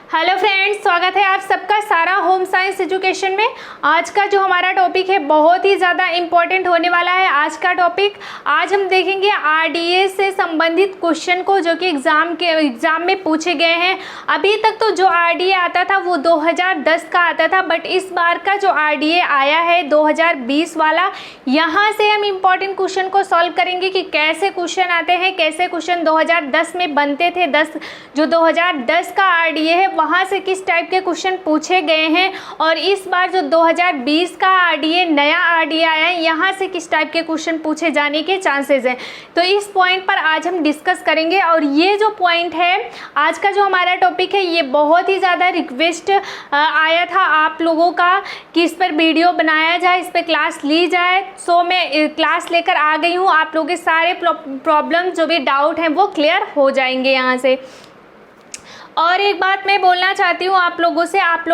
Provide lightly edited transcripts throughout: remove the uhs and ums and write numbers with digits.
Hello friends, स्वागत है आप सबका सारा होम साइंस एजुकेशन में। आज का जो हमारा टॉपिक है बहुत ही ज़्यादा इम्पोर्टेंट होने वाला है। आज का टॉपिक आज हम देखेंगे आरडीए से संबंधित क्वेश्चन को, जो कि एग्ज़ाम में पूछे गए हैं। अभी तक तो जो आरडीए आता था वो 2010 का आता था, बट इस बार का जो आरडीए आया है 2020 वाला, यहाँ से हम इम्पॉर्टेंट क्वेश्चन को सॉल्व करेंगे कि कैसे क्वेश्चन आते हैं, कैसे क्वेश्चन 2010 में बनते थे। 2010 का आरडीए है वहाँ से किस टाइप के क्वेश्चन पूछे गए हैं, और इस बार जो 2020 का आरडीए नया आरडीए आया है यहाँ से किस टाइप के क्वेश्चन पूछे जाने के चांसेस हैं। तो इस पॉइंट पर आज हम डिस्कस करेंगे। और ये जो पॉइंट है आज का जो हमारा टॉपिक है, ये बहुत ही ज़्यादा रिक्वेस्ट आया था आप लोगों का कि इस पर वीडियो बनाया जाए, इस पर क्लास ली जाए। सो मैं क्लास लेकर आ गई हूँ। आप लोगों के सारे प्रॉब्लम जो भी डाउट हैं वो क्लियर हो जाएंगे यहाँ से। और एक बात मैं बोलना चाहती हूँ आप लोगों से, आप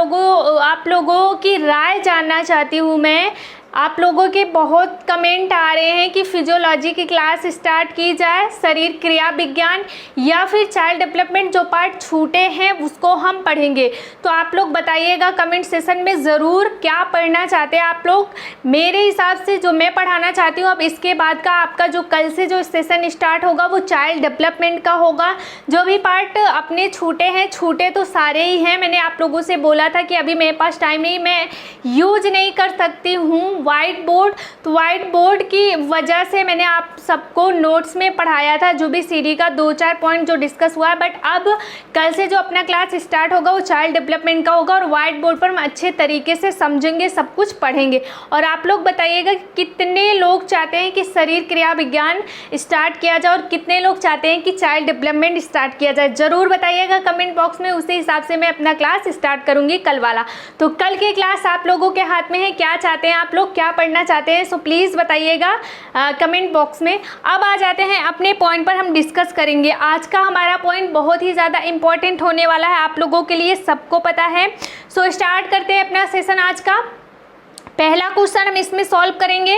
लोगों की राय जानना चाहती हूँ मैं। आप लोगों के बहुत कमेंट आ रहे हैं कि फिजियोलॉजी की क्लास स्टार्ट की जाए, शरीर क्रिया विज्ञान या फिर चाइल्ड डेवलपमेंट जो पार्ट छूटे हैं उसको हम पढ़ेंगे। तो आप लोग बताइएगा कमेंट सेशन में ज़रूर क्या पढ़ना चाहते हैं आप लोग। मेरे हिसाब से जो मैं पढ़ाना चाहती हूँ, अब इसके बाद का आपका जो कल से जो सेशन स्टार्ट होगा वो चाइल्ड डेवलपमेंट का होगा। जो भी पार्ट अपने छूटे तो सारे ही हैं। मैंने आप लोगों से बोला था कि अभी मेरे पास टाइम नहीं, मैं यूज नहीं कर सकती हूँ वाइट बोर्ड, तो वाइट बोर्ड की वजह से मैंने आप सबको नोट्स में पढ़ाया था जो भी सीडी का 2-4 पॉइंट जो डिस्कस हुआ है। बट अब कल से जो अपना क्लास स्टार्ट होगा वो चाइल्ड डेवलपमेंट का होगा, और वाइट बोर्ड पर हम अच्छे तरीके से समझेंगे, सब कुछ पढ़ेंगे। और आप लोग बताइएगा कितने लोग चाहते हैं कि शरीर क्रिया विज्ञान स्टार्ट किया जाए और कितने लोग चाहते हैं कि चाइल्ड डेवलपमेंट स्टार्ट किया जाए। ज़रूर बताइएगा कमेंट बॉक्स में, उसी हिसाब से मैं अपना क्लास स्टार्ट करूँगी कल वाला। तो कल की क्लास आप लोगों के हाथ में है, क्या चाहते हैं आप लोग, क्या पढ़ना चाहते हैं, सो प्लीज़ बताइएगा कमेंट बॉक्स में। अब आ जाते हैं अपने पॉइंट पर, हम डिस्कस करेंगे। आज का हमारा पॉइंट बहुत ही ज़्यादा इंपॉर्टेंट होने वाला है आप लोगों के लिए, सबको पता है। सो स्टार्ट करते हैं अपना सेशन। आज का पहला क्वेश्चन हम इसमें सॉल्व करेंगे।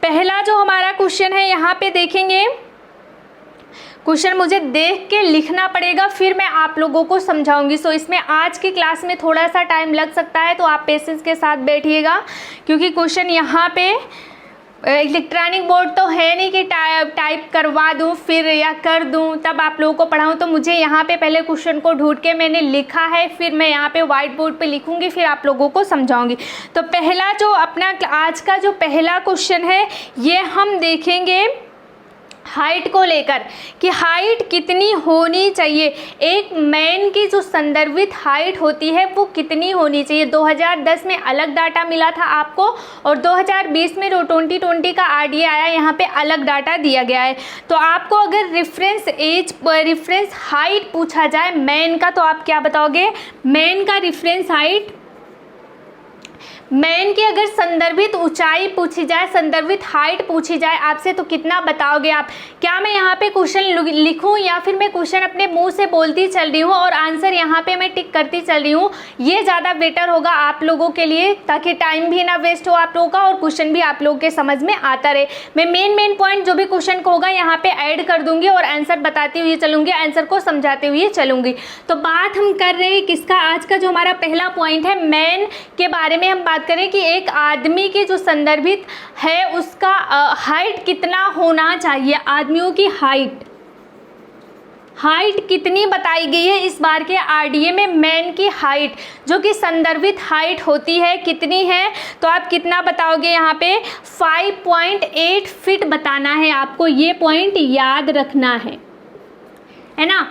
पहला जो हमारा क्वेश्चन है यहाँ पे देखेंगे, क्वेश्चन मुझे देख के लिखना पड़ेगा, फिर मैं आप लोगों को समझाऊंगी। सो इसमें आज की क्लास में थोड़ा सा टाइम लग सकता है, तो आप पेशेंस के साथ बैठिएगा, क्योंकि क्वेश्चन यहाँ पे इलेक्ट्रॉनिक बोर्ड तो है नहीं कि टाइप करवा दूँ फिर या कर दूँ तब आप लोगों को पढ़ाऊँ। तो मुझे यहाँ पे पहले क्वेश्चन को ढूंढ के मैंने लिखा है, फिर मैं यहाँ पे वाइट बोर्ड पे लिखूँगी, फिर आप लोगों को समझाऊँगी। तो पहला जो अपना आज का जो पहला क्वेश्चन है ये हम देखेंगे हाइट को लेकर कि हाइट कितनी होनी चाहिए। एक मैन की जो संदर्भित हाइट होती है वो कितनी होनी चाहिए। 2010 में अलग डाटा मिला था आपको, और 2020 में जो 2020 का आरडीए आया यहाँ पे अलग डाटा दिया गया है। तो आपको अगर रेफरेंस हाइट पूछा जाए मैन का, तो आप क्या बताओगे? मैन का रेफरेंस हाइट, मैन की अगर संदर्भित ऊंचाई पूछी जाए, संदर्भित हाइट पूछी जाए आपसे, तो कितना बताओगे आप? क्या मैं यहाँ पे क्वेश्चन लिखूँ या फिर मैं क्वेश्चन अपने मुंह से बोलती चल रही हूँ और आंसर यहाँ पे मैं टिक करती चल रही हूँ? ये ज़्यादा बेटर होगा आप लोगों के लिए, ताकि टाइम भी ना वेस्ट हो आप लोगों का और क्वेश्चन भी आप लोगों के समझ में आता रहे। मैं मेन पॉइंट जो भी क्वेश्चन को होगा यहाँ पे ऐड कर दूंगी और आंसर बताती हुई चलूँगी, आंसर को समझाते हुए चलूँगी। तो बात हम कर रहे हैं किसका? आज का जो हमारा पहला पॉइंट है मैन के बारे में हम बात करें कि एक आदमी की जो संदर्भित है उसका हाइट कितना होना चाहिए। आदमियों की हाइट कितनी बताई गई है इस बार के आरडीए में? मैन की हाइट जो कि संदर्भित हाइट होती है कितनी है? तो आप कितना बताओगे यहाँ पे? 5.8 फीट बताना है आपको। ये पॉइंट याद रखना है ना।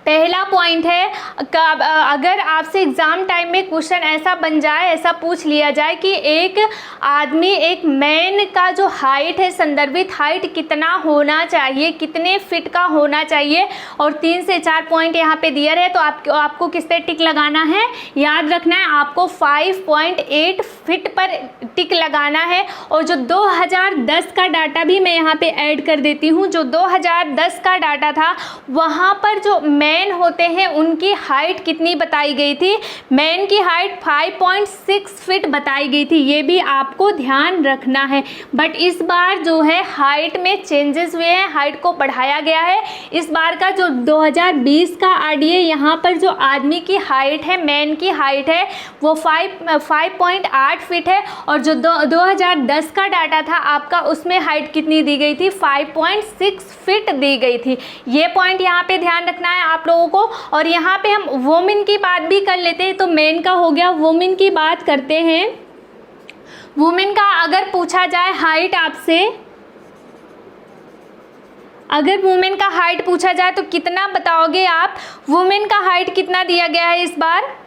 पहला पॉइंट है, अगर आपसे एग्ज़ाम टाइम में क्वेश्चन ऐसा बन जाए, ऐसा पूछ लिया जाए कि एक आदमी, एक मैन का जो हाइट है, संदर्भित हाइट कितना होना चाहिए, कितने फिट का होना चाहिए, और 3 से 4 पॉइंट यहाँ पे दिया है, तो आपको किस पे टिक लगाना है? याद रखना है आपको 5.8 फिट पर टिक लगाना है। और जो 2010 का डाटा भी मैं यहाँ पे ऐड कर देती हूँ। जो 2010 का डाटा था वहाँ पर जो मैन होते हैं उनकी हाइट कितनी बताई गई थी? मैन की हाइट 5.6 फीट बताई गई थी, ये भी आपको ध्यान रखना है। बट इस बार जो है हाइट में चेंजेस हुए हैं, हाइट को बढ़ाया गया है। इस बार का जो 2020 का आरडीए, यहाँ पर जो आदमी की हाइट है, मैन की हाइट है, वो 5.8 फीट है। और जो 2010 का डाटा था आपका, उसमें हाइट कितनी दी गई थी? 5.6 फीट दी गई थी। ये पॉइंट यहाँ पे ध्यान रखना है आप लोगों को। और यहाँ पे हम वुमेन की बात भी कर लेते हैं। तो मेन का हो गया, वुमेन की बात करते हैं। वुमेन का अगर पूछा जाए हाइट आपसे, अगर वुमेन का हाइट पूछा जाए तो कितना बताओगे आप? वुमेन का हाइट कितना दिया गया है इस बार?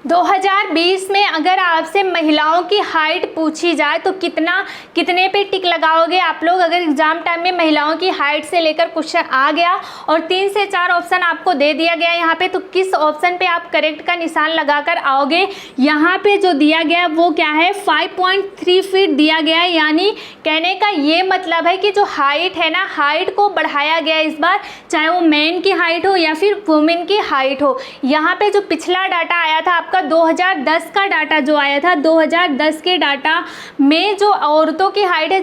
2020 में अगर आपसे महिलाओं की हाइट पूछी जाए तो कितने पे टिक लगाओगे आप लोग? अगर एग्जाम टाइम में महिलाओं की हाइट से लेकर क्वेश्चन आ गया और 3 से 4 ऑप्शन आपको दे दिया गया यहाँ पे, तो किस ऑप्शन पे आप करेक्ट का निशान लगाकर आओगे? यहाँ पे जो दिया गया वो क्या है? 5.3 फीट दिया गया है। यानी कहने का ये मतलब है कि जो हाइट है ना, हाइट को बढ़ाया गया इस बार, चाहे वो मैन की हाइट हो या फिर वुमेन की हाइट हो। यहाँ पे जो पिछला डाटा आया था आपका 2010 का डाटा जो आया था, 2010 के डाटा में जो औरतों की हाइट है,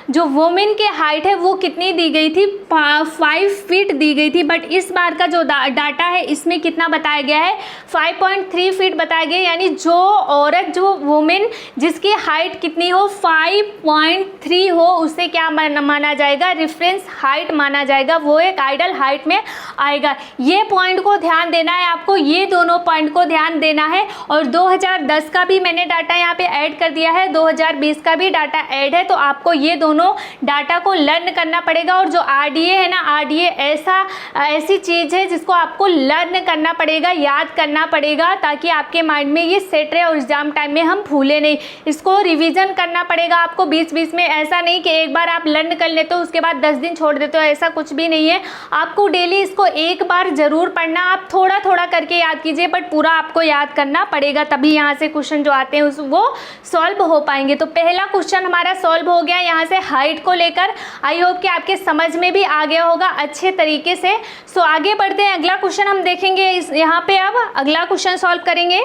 जो वुमेन की हाइट है, वो कितनी दी गई थी? 5 फीट दी गई थी। बट इस बार का जो डाटा है इसमें कितना बताया गया है? 5.3 फीट बताया गया। यानी जो औरत, जो वुमेन जिसकी हाइट कितनी हो? 5.3 हो, उसे क्या माना जाएगा? रेफरेंस हाइट माना जाएगा, वो एक आइडल हाइट में आएगा। ये पॉइंट को ध्यान देना है आपको, ये दोनों पॉइंट को ध्यान देना है। और 2010 का भी मैंने डाटा यहाँ पे ऐड कर दिया है, 2020 का भी डाटा ऐड है। तो आपको ये दोनों डाटा को लर्न करना पड़ेगा। और जो आरडीए है ना, आरडीए ऐसी चीज़ है जिसको आपको लर्न करना पड़ेगा, याद करना पड़ेगा, ताकि आपके माइंड में ये सेट रहे और एग्जाम टाइम में हम भूले नहीं। इसको रिवीजन करना पड़ेगा आपको बीच बीच में। ऐसा नहीं कि एक बार आप लर्न कर लेते हो उसके बाद 10 दिन छोड़ देते हो, ऐसा कुछ भी नहीं है। आपको डेली इसको एक बार जरूर पढ़ना। आप थोड़ा थोड़ा करके याद कीजिए, बट पूरा आपको याद करना पड़ेगा, तभी यहाँ से क्वेश्चन जो आते हैं वो सॉल्व हो पाएंगे। तो पहला क्वेश्चन हमारा सॉल्व हो गया यहाँ से हाइट को लेकर। आई होप कि आपके समझ में भी आ गया होगा अच्छे तरीके से। सो आगे बढ़ते हैं, अगला क्वेश्चन हम देखेंगे। यहाँ पे अब अगला क्वेश्चन सॉल्व करेंगे।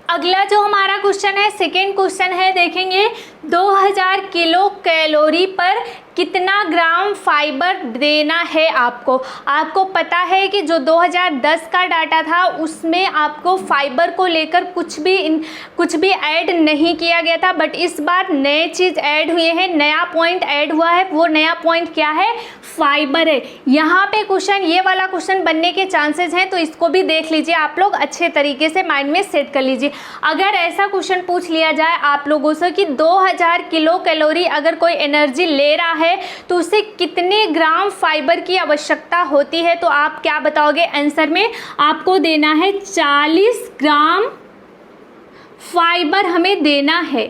अगला जो हमारा क्वेश्चन है, सेकेंड क्वेश्चन है, देखेंगे 2000 किलो कैलोरी पर कितना ग्राम फाइबर देना है आपको। आपको पता है कि जो 2010 का डाटा था उसमें आपको फाइबर को लेकर कुछ भी ऐड नहीं किया गया था। बट इस बार नए चीज़ ऐड हुए हैं, नया पॉइंट ऐड हुआ है। वो नया पॉइंट क्या है? फाइबर है। यहाँ पे क्वेश्चन, ये वाला क्वेश्चन बनने के चांसेस हैं, तो इसको भी देख लीजिए आप लोग, अच्छे तरीके से माइंड में सेट कर लीजिए। अगर ऐसा क्वेश्चन पूछ लिया जाए आप लोगों से कि 2000 किलो कैलोरी अगर कोई एनर्जी ले रहा है तो उसे कितने ग्राम फाइबर की आवश्यकता होती है, तो आप क्या बताओगे? आंसर में आपको देना है 40 ग्राम फाइबर हमें देना है।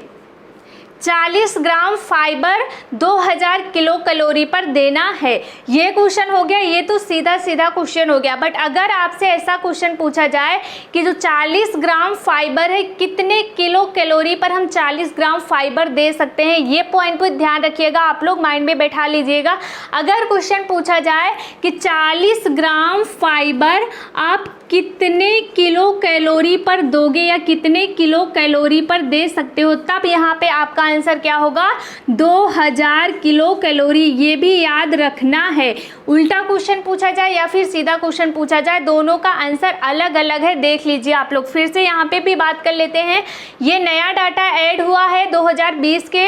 40 ग्राम फाइबर 2000 किलो कैलोरी पर देना है। ये क्वेश्चन हो गया, ये तो सीधा सीधा क्वेश्चन हो गया। बट अगर आपसे ऐसा क्वेश्चन पूछा जाए कि जो 40 ग्राम फाइबर है, कितने किलो कैलोरी पर हम 40 ग्राम फाइबर दे सकते हैं, ये पॉइंट पर ध्यान रखिएगा, आप लोग माइंड में बैठा लीजिएगा। अगर क्वेश्चन पूछा जाए कि 40 ग्राम फाइबर आप कितने किलो कैलोरी पर दोगे या कितने किलो कैलोरी पर दे सकते हो, तब यहाँ पे आपका आंसर क्या होगा? 2000 किलो कैलोरी। ये भी याद रखना है। उल्टा क्वेश्चन पूछा जाए या फिर सीधा क्वेश्चन पूछा जाए, दोनों का आंसर अलग अलग है, देख लीजिए आप लोग। फिर से यहाँ पे भी बात कर लेते हैं। ये नया डाटा ऐड हुआ है 2020 के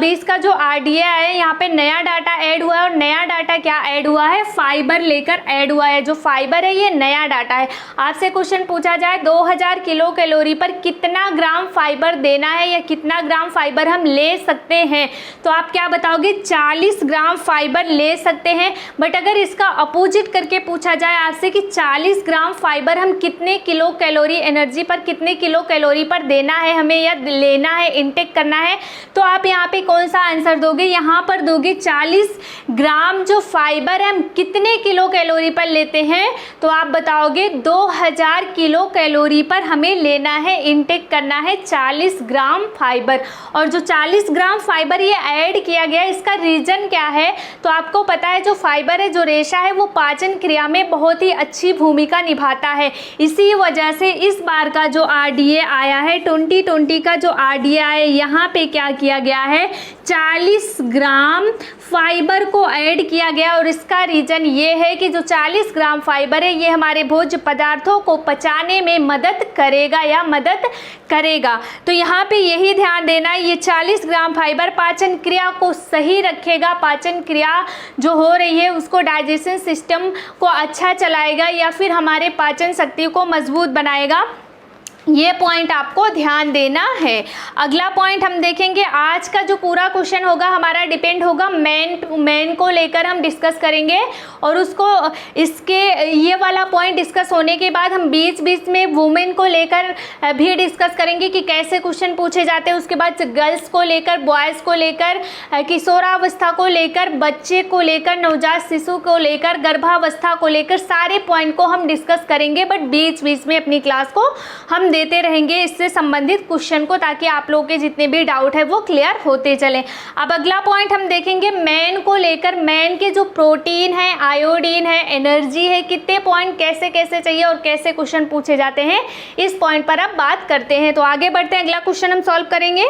20 का जो आरडीए है, यहाँ पे नया डाटा ऐड हुआ है। और नया डाटा क्या ऐड हुआ है? फाइबर लेकर ऐड हुआ है। जो फाइबर है ये नया डाटा है। आपसे क्वेश्चन पूछा जाए 2000 किलो कैलोरी पर कितना ग्राम फाइबर देना है या कितना ग्राम फाइबर फाइबर हम ले सकते हैं? तो आप क्या बताओगे? 40 ग्राम फाइबर ले सकते हैं। बट अगर इसका अपोजिट करके पूछा जाए आपसे कि 40 ग्राम फाइबर हम कितने किलो कैलोरी एनर्जी पर, कितने किलो कैलोरी पर देना है हमें या लेना है, इनटेक करना है, तो आप यहाँ पे कौन सा आंसर दोगे? यहाँ पर दोगे 40 ग्राम जो फाइबर है हम कितने किलो कैलोरी पर लेते हैं? तो आप बताओगे 2000 किलो कैलोरी पर हमें लेना है, इनटेक करना है 40 ग्राम फाइबर। और जो 40 ग्राम फाइबर ये ऐड किया गया, इसका रीजन क्या है? तो आपको पता है जो फाइबर है, जो रेशा है, वो पाचन क्रिया में बहुत ही अच्छी भूमिका निभाता है। इसी वजह से इस बार का जो RDA आया है, 2020 का जो RDA आया, यहाँ पे क्या किया गया है? 40 ग्राम फाइबर को ऐड किया गया। और इसका रीजन ये है कि जो 40 ग्राम फाइबर है ये हमारे भोज्य पदार्थों को पचाने में मदद करेगा या मदद करेगा। तो यहाँ पे यही ध्यान देना है, ये 40 ग्राम फाइबर पाचन क्रिया को सही रखेगा, पाचन क्रिया जो हो रही है उसको, डाइजेशन सिस्टम को अच्छा चलाएगा या फिर हमारे पाचन शक्ति को मजबूत बनाएगा। ये पॉइंट आपको ध्यान देना है। अगला पॉइंट हम देखेंगे, आज का जो पूरा क्वेश्चन होगा हमारा डिपेंड होगा मैन को लेकर हम डिस्कस करेंगे। और उसको इसके ये वाला पॉइंट डिस्कस होने के बाद हम बीच बीच में वुमेन को लेकर भी डिस्कस करेंगे कि कैसे क्वेश्चन पूछे जाते हैं। उसके बाद गर्ल्स को लेकर, बॉयज़ को लेकर, किशोरावस्था को लेकर, बच्चे को लेकर, नवजात शिशु को लेकर, गर्भावस्था को लेकर, सारे पॉइंट को हम डिस्कस करेंगे। बट बीच बीच में अपनी क्लास को हम देते रहेंगे इससे संबंधित क्वेश्चन को, ताकि आप लोगों के जितने भी डाउट है वो क्लियर होते चले। अब अगला पॉइंट हम देखेंगे मैन को लेकर, मैन के जो प्रोटीन है, आयोडीन है, एनर्जी है, कितने पॉइंट कैसे कैसे चाहिए और कैसे क्वेश्चन पूछे जाते हैं, इस पॉइंट पर अब बात करते हैं। तो आगे बढ़ते हैं, अगला क्वेश्चन हम सॉल्व करेंगे।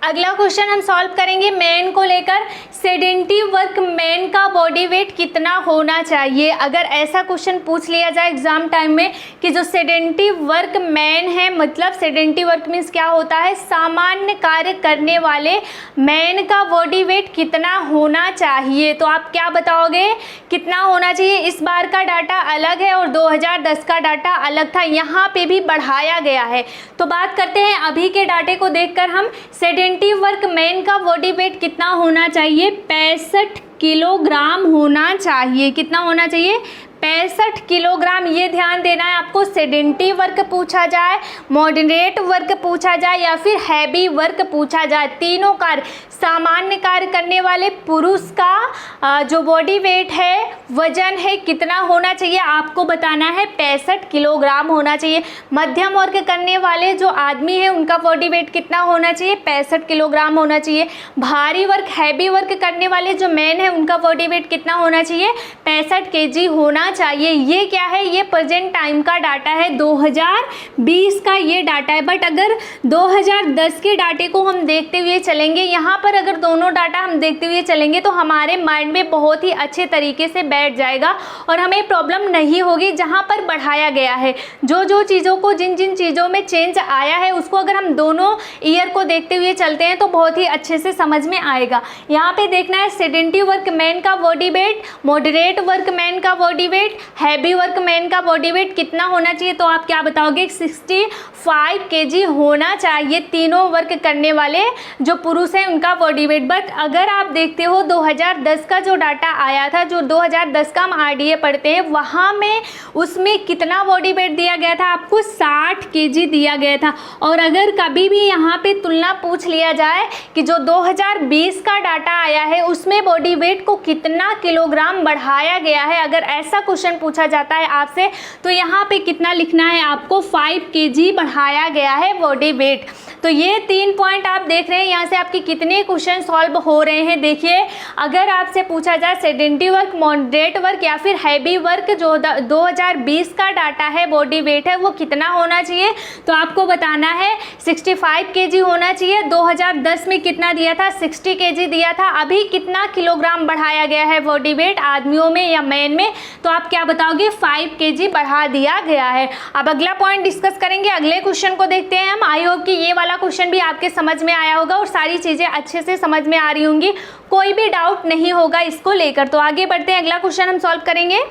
अगला क्वेश्चन हम सॉल्व करेंगे मैन को लेकर, सेडेंटिव वर्क मैन का बॉडी वेट कितना होना चाहिए? अगर ऐसा क्वेश्चन पूछ लिया जाए एग्जाम टाइम में कि जो सेडेंटिव वर्क मैन है, मतलब सेडेंटिव वर्क मीन्स क्या होता है? सामान्य कार्य करने वाले मैन का बॉडी वेट कितना होना चाहिए? तो आप क्या बताओगे कितना होना चाहिए? इस बार का डाटा अलग है और 2010 का डाटा अलग था, यहाँ पे भी बढ़ाया गया है। तो बात करते हैं अभी के डाटे को देखकर हम, सेडेंटिव वर्क मैन का बॉडी वेट कितना होना चाहिए? 65 किलोग्राम होना चाहिए। कितना होना चाहिए? 65 किलोग्राम। ये ध्यान देना है आपको, सेडेंटिव वर्क पूछा जाए, मॉडरेट वर्क पूछा जाए या फिर हैवी वर्क पूछा जाए, तीनों कार्य, सामान्य कार्य करने वाले पुरुष का जो बॉडी वेट है, वजन है, कितना होना चाहिए आपको बताना है? 65 किलोग्राम होना चाहिए। मध्यम वर्क करने वाले जो आदमी है उनका बॉडी वेट कितना होना चाहिए? 65 किलोग्राम होना चाहिए। भारी वर्क, हैवी वर्क करने वाले जो मैन है उनका बॉडी वेट कितना होना चाहिए? 65 kg होना चाहिए। ये क्या है? ये प्रेजेंट टाइम का डाटा है, 2020 का ये डाटा है। बट अगर 2010 के डाटे को हम देखते हुए चलेंगे, यहाँ पर अगर दोनों डाटा हम देखते हुए चलेंगे तो हमारे माइंड में बहुत ही अच्छे तरीके से बैठ जाएगा और हमें प्रॉब्लम नहीं होगी। जहाँ पर बढ़ाया गया है, जो जो चीज़ों को, जिन जिन चीज़ों में चेंज आया है उसको अगर हम दोनों ईयर को देखते हुए चलते हैं तो बहुत ही अच्छे से समझ में आएगा। यहाँ पे देखना है सेडेंटिव वर्क मैन का body weight, moderate work man का body weight, heavy work man का बॉडी वेट कितना होना चाहिए? तो आप क्या बताओगे? 65 kg होना चाहिए, तीनों वर्क करने वाले जो पुरुष हैं उनका बॉडी वेट। बट अगर आप देखते हो 2010 का जो डाटा आया था, जो 2010 का हम RDA पढ़ते हैं, वहाँ में उसमें कितना बॉडी वेट दिया गया था? आपको 60 kg दिया गया था। और अगर कभी भी यहाँ पे तुलना पूछ लिया जाए कि जो 2020 का डाटा आया है उसमें बॉडी वेट को कितना किलोग्राम बढ़ाया गया है, अगर ऐसा क्वेश्चन पूछा जाता है आपसे तो यहाँ पे कितना लिखना है आपको? 5 kg बढ़ाया गया है बॉडी वेट। तो ये 3 पॉइंट आप देख रहे हैं, यहाँ से आपके कितने क्वेश्चन सॉल्व हो रहे हैं। देखिए, अगर आपसे पूछा जाए सेडेंटिव वर्क, मॉडरेट वर्क या फिर हैवी वर्क, जो 2020 का डाटा है, बॉडी वेट है, वो कितना होना चाहिए? तो आपको बताना है 65 kg होना चाहिए। 2010 में कितना दिया था? 60 kg दिया था। अभी कितना किलोग्राम बढ़ाया गया है बॉडी वेट, आदमियों में या मैन में? तो आप क्या बताओगे? 5 kg बढ़ा दिया गया है। अब अगला पॉइंट डिस्कस करेंगे, अगले क्वेश्चन को देखते हैं हम। आई होप कि ये वाला क्वेश्चन भी आपके समझ में आया होगा और सारी चीजें अच्छे से समझ में आ रही होंगी, कोई भी डाउट नहीं होगा इसको लेकर। तो आगे बढ़ते हैं, अगला क्वेश्चन हम सॉल्व करेंगे।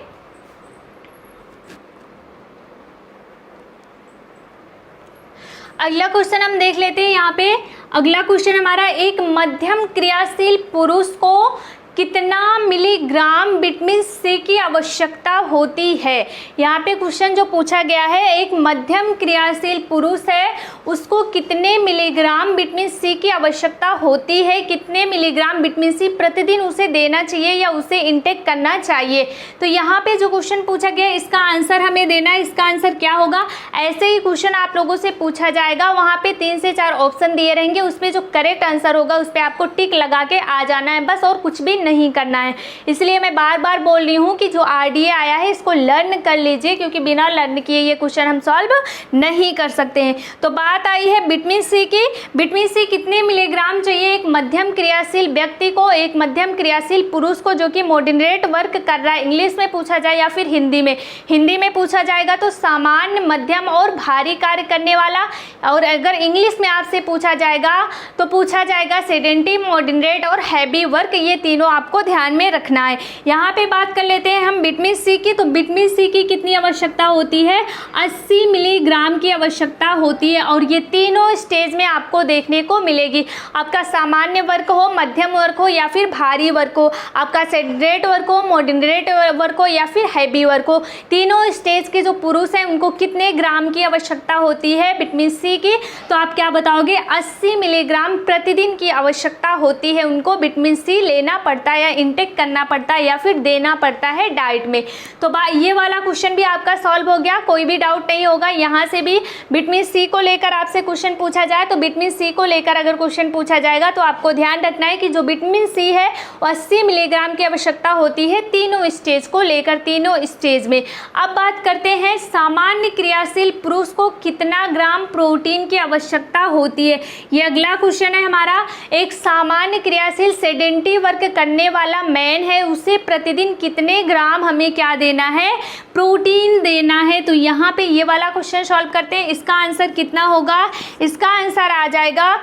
अगला क्वेश्चन हम देख लेते हैं। यहाँ पे अगला क्वेश्चन हमारा, एक मध्यम क्रियाशील पुरुष को कितना मिलीग्राम विटामिन सी की आवश्यकता होती है। यहाँ पे क्वेश्चन जो पूछा गया है, एक मध्यम क्रियाशील पुरुष है, उसको कितने मिलीग्राम विटामिन सी की आवश्यकता होती है, कितने मिलीग्राम विटामिन सी प्रतिदिन उसे देना चाहिए या उसे इंटेक करना चाहिए। तो यहाँ पे जो क्वेश्चन पूछा गया है इसका आंसर हमें देना है। इसका आंसर क्या होगा, ऐसे ही क्वेश्चन आप लोगों से पूछा जाएगा, वहाँ पे 3 से 4 ऑप्शन दिए रहेंगे, उसमें जो करेक्ट आंसर होगा उस पर आपको टिक लगा के आ जाना है बस, और कुछ भी नहीं करना है। इसलिए मैं बार बार बोल रही हूँ कि जो आरडीए आया है इसको लर्न कर लीजिए, क्योंकि बिना लर्न किए ये क्वेश्चन हम सॉल्व नहीं कर सकते हैं। तो बात आई है विटामिन सी की। विटामिन सी कितने मिलीग्राम चाहिए एक मध्यम क्रियाशील व्यक्ति को, एक मध्यम क्रियाशील पुरुष को जो कि मॉडरेट वर्क कर रहा है। इंग्लिश में पूछा जाए या फिर हिंदी में पूछा जाएगा तो सामान्य, मध्यम और भारी कार्य करने वाला, और अगर इंग्लिश में आपसे पूछा जाएगा तो पूछा जाएगा सेडेंटरी, मॉडरेट और हैवी वर्क। ये तीनों आपको ध्यान में रखना है। यहाँ पे बात कर लेते हैं हम विटामिन सी की। तो विटामिन सी की कितनी आवश्यकता होती है, 80 मिलीग्राम की आवश्यकता होती है, और ये तीनों स्टेज में आपको देखने को मिलेगी। आपका सामान्य वर्क हो, मध्यम वर्क हो या फिर भारी वर्क हो, आपका सेडेंटरी वर्क हो, मॉडरेट वर्क हो या फिर हैवी वर्क हो, तीनों स्टेज के जो पुरुष हैं उनको कितने ग्राम की आवश्यकता होती है विटामिन सी की। तो आप क्या बताओगे, 80 मिलीग्राम प्रतिदिन की आवश्यकता होती है उनको विटामिन सी लेना पड़ता है या इंटेक करना पड़ता है या फिर देना पड़ता है डाइट में। तो ये वाला क्वेश्चन भी आपका सॉल्व हो गया, कोई भी डाउट नहीं होगा। यहाँ से भी विटामिन सी को लेकर आपसे क्वेश्चन पूछा जाए तो विटामिन सी को लेकर अगर क्वेश्चन पूछा जाएगा तो आपको ध्यान रखना है कि जो विटामिन सी है वो 80 मिलीग्राम की आवश्यकता होती है तीनों स्टेज को लेकर, तीनों स्टेज में। अब बात करते हैं सामान्य क्रियाशील पुरुष को कितना ग्राम प्रोटीन की आवश्यकता होती है। ये अगला क्वेश्चन है हमारा। एक सामान्य क्रियाशील सेडेंटरी वर्क करने वाला मैन है, उसे प्रतिदिन कितने ग्राम हमें क्या देना है, प्रोटीन देना है। तो यहाँ पे ये वाला क्वेश्चन सॉल्व करते हैं। इसका आंसर कितना होगा, इसका आंसर आ जाएगा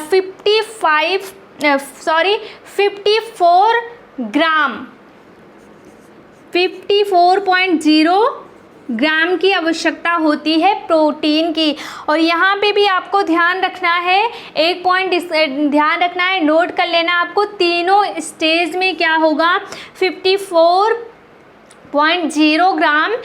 54 ग्राम, 54.0 ग्राम की आवश्यकता होती है प्रोटीन की। और यहाँ पे भी आपको ध्यान रखना है, एक पॉइंट ध्यान रखना है, नोट कर लेना आपको, तीनों स्टेज में क्या होगा 54.0 ग्राम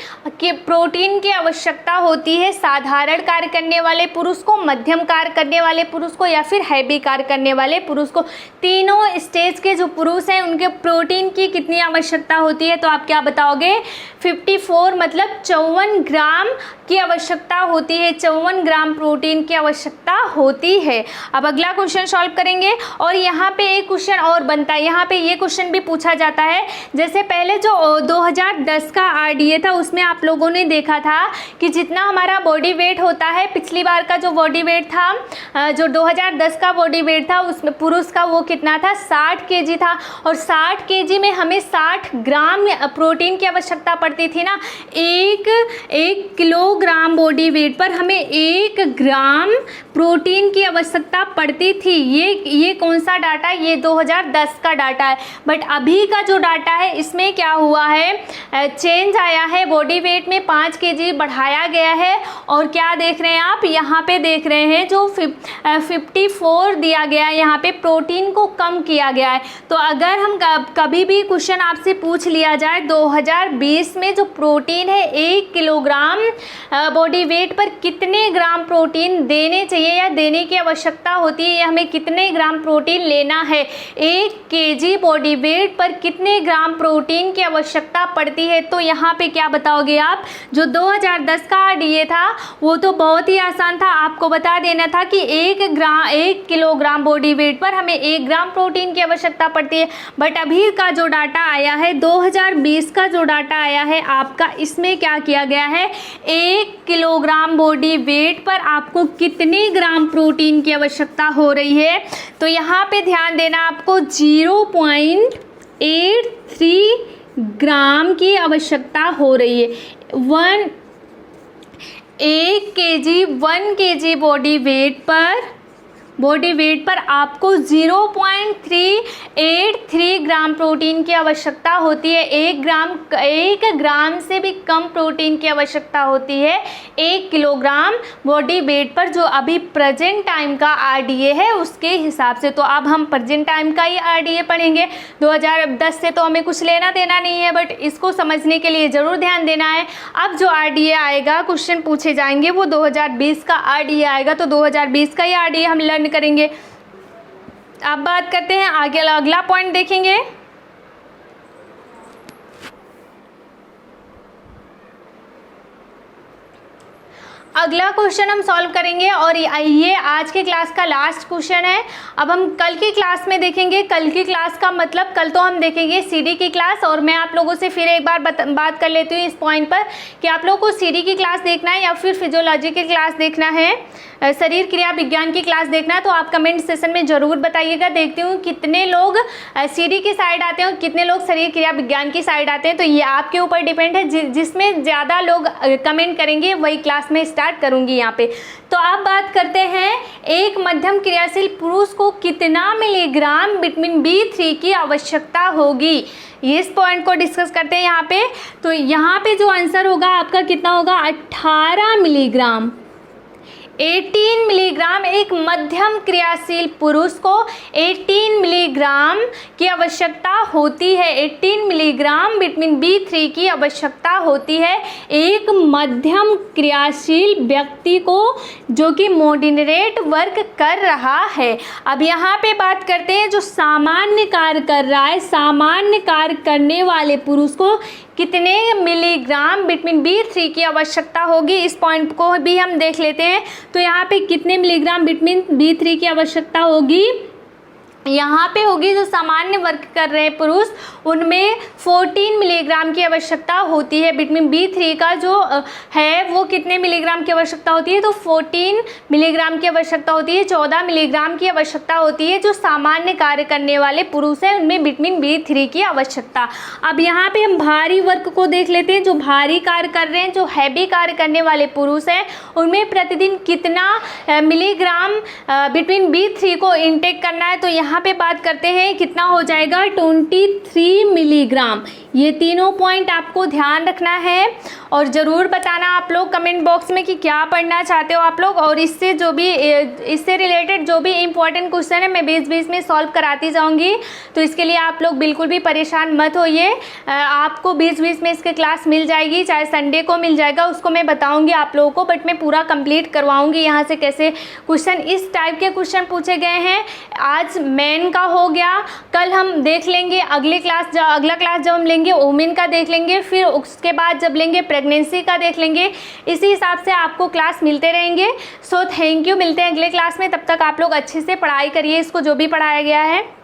के प्रोटीन की आवश्यकता होती है साधारण कार्य करने वाले पुरुष को, मध्यम कार्य करने वाले पुरुष को या फिर हैवी कार्य करने वाले पुरुष को। तीनों स्टेज के जो पुरुष हैं उनके प्रोटीन की कितनी आवश्यकता होती है। तो आप क्या बताओगे, 54 मतलब 54 ग्राम की आवश्यकता होती है, 54 ग्राम प्रोटीन की आवश्यकता होती है। अब अगला क्वेश्चन सॉल्व करेंगे। और यहाँ पे एक क्वेश्चन और बनता है, यहाँ पे ये क्वेश्चन भी पूछा जाता है। जैसे पहले जो 2010 का आरडीए था उसमें आप लोगों ने देखा था कि जितना हमारा बॉडी वेट होता है, पिछली बार का जो बॉडी वेट था, जो 2010 का बॉडी वेट था उसमें पुरुष का वो कितना था, 60 केजी था। और 60 केजी में हमें 60 ग्राम प्रोटीन की आवश्यकता पड़ती थी ना। एक किलोग्राम बॉडी वेट पर हमें 1 ग्राम प्रोटीन की आवश्यकता पड़ती थी। ये कौन सा डाटा, ये 2010 का डाटा है। बट अभी का जो डाटा है इसमें क्या हुआ है, चेंज आया है, बॉडी वेट में 5 केजी बढ़ाया गया है। और क्या देख रहे हैं आप, यहाँ पे देख रहे हैं जो 54 दिया गया है, यहाँ पे प्रोटीन को कम किया गया है। तो अगर हम कभी भी क्वेश्चन आपसे पूछ लिया जाए 2020 में जो प्रोटीन है 1 किलोग्राम बॉडी वेट पर कितने ग्राम प्रोटीन देने चाहिए या देने की आवश्यकता होती है, या हमें कितने ग्राम प्रोटीन लेना है, 1 केजी बॉडी वेट पर कितने ग्राम प्रोटीन की आवश्यकता पड़ती है। तो यहाँ पे क्या बताओगे आप, जो 2010 का आरडीए था वो तो बहुत ही आसान था, आपको बता देना था कि 1 किलोग्राम बॉडी वेट पर हमें 1 ग्राम प्रोटीन की आवश्यकता पड़ती है। बट अभी का जो डाटा आया है 2020 का जो डाटा आया है आपका, इसमें क्या किया गया है, 1 किलोग्राम बॉडी वेट पर आपको कितने ग्राम प्रोटीन की आवश्यकता हो रही है। तो यहाँ पे ध्यान देना आपको 0.83 ग्राम की आवश्यकता हो रही है। 1 केजी बॉडी वेट पर बॉडी वेट पर आपको 0.383 ग्राम प्रोटीन की आवश्यकता होती है। 1 ग्राम से भी कम प्रोटीन की आवश्यकता होती है 1 किलोग्राम बॉडी वेट पर, जो अभी प्रेजेंट टाइम का आरडीए है उसके हिसाब से। तो अब हम प्रेजेंट टाइम का ही आरडीए पढ़ेंगे। 2010 से तो हमें कुछ लेना देना नहीं है, बट इसको समझने के लिए ज़रूर ध्यान देना है। अब जो आरडीए आएगा, क्वेश्चन पूछे जाएंगे, वो 2020 का आरडीए आएगा, तो 2020 का ही आरडीए हम लर्न करेंगे। अब बात करते हैं आगे, अगला पॉइंट देखेंगे। अगला क्वेश्चन हम सॉल्व करेंगे और ये आज के क्लास का लास्ट क्वेश्चन है। अब हम कल की क्लास में देखेंगे। कल की क्लास का मतलब कल तो हम देखेंगे सीडी की क्लास, और मैं आप लोगों से फिर एक बार बात कर लेती हूँ इस पॉइंट पर कि आप लोगों को सीडी की क्लास देखना है या फिर फिजियोलॉजी की क्लास देखना है, शरीर क्रिया विज्ञान की क्लास देखना है, तो आप कमेंट सेशन में ज़रूर बताइएगा। देखती हूँ कितने लोग सीडी की साइड आते हैं और कितने लोग शरीर क्रिया विज्ञान की साइड आते हैं, तो ये आपके ऊपर डिपेंड है। जिसमें ज़्यादा लोग कमेंट करेंगे वही क्लास में स्टार्ट करूँगी यहाँ पे। तो आप बात करते हैं, एक मध्यम क्रियाशील पुरुष को कितना मिलीग्राम विटामिन B3 की आवश्यकता होगी, इस पॉइंट को डिस्कस करते हैं यहाँ पे। तो यहाँ पे जो आंसर होगा आपका कितना होगा, 18 मिलीग्राम, 18 मिलीग्राम। एक मध्यम क्रियाशील पुरुष को 18 मिलीग्राम की आवश्यकता होती है। 18 मिलीग्राम विटामिन B3 की आवश्यकता होती है एक मध्यम क्रियाशील व्यक्ति को जो कि मॉडरेट वर्क कर रहा है। अब यहाँ पे बात करते हैं जो सामान्य कार्य कर रहा है, सामान्य कार्य करने वाले पुरुष को कितने मिलीग्राम विटामिन B3 की आवश्यकता होगी, इस पॉइंट को भी हम देख लेते हैं। तो यहाँ पे कितने मिलीग्राम विटामिन B3 की आवश्यकता होगी, यहाँ पे होगी जो सामान्य वर्क कर रहे हैं पुरुष, उनमें 14 मिलीग्राम की आवश्यकता होती है। विटामिन B3 का जो है वो कितने मिलीग्राम की आवश्यकता होती है, तो 14 मिलीग्राम की आवश्यकता होती है। 14 मिलीग्राम की आवश्यकता होती है जो सामान्य कार्य करने वाले पुरुष हैं, उनमें विटामिन B3 की आवश्यकता। अब यहाँ पे हम भारी वर्क को देख लेते हैं। जो भारी कार्य कर रहे हैं, जो हैवी कार्य करने वाले पुरुष हैं, उनमें प्रतिदिन कितना मिलीग्राम विटामिन B3 को इनटेक करना है, तो यहाँ पे बात करते हैं कितना हो जाएगा, 23 मिलीग्राम। ये तीनों पॉइंट आपको ध्यान रखना है और ज़रूर बताना आप लोग कमेंट बॉक्स में कि क्या पढ़ना चाहते हो आप लोग। और इससे रिलेटेड जो भी इम्पोर्टेंट क्वेश्चन है मैं बीच में सॉल्व कराती जाऊंगी, तो इसके लिए आप लोग बिल्कुल भी परेशान मत होइए। आपको बीच में इसके क्लास मिल जाएगी, चाहे संडे को मिल जाएगा, उसको मैं बताऊँगी आप लोगों को, बट मैं पूरा कंप्लीट करवाऊँगी यहाँ से कैसे क्वेश्चन, इस टाइप के क्वेश्चन पूछे गए हैं। आज मेन का हो गया, कल हम देख लेंगे अगला क्लास जब हम लेंगे वुमेन का देख लेंगे, फिर उसके बाद जब लेंगे प्रेगनेंसी का देख लेंगे। इसी हिसाब से आपको क्लास मिलते रहेंगे। सो थैंक यू, मिलते हैं अगले क्लास में। तब तक आप लोग अच्छे से पढ़ाई करिए, इसको जो भी पढ़ाया गया है।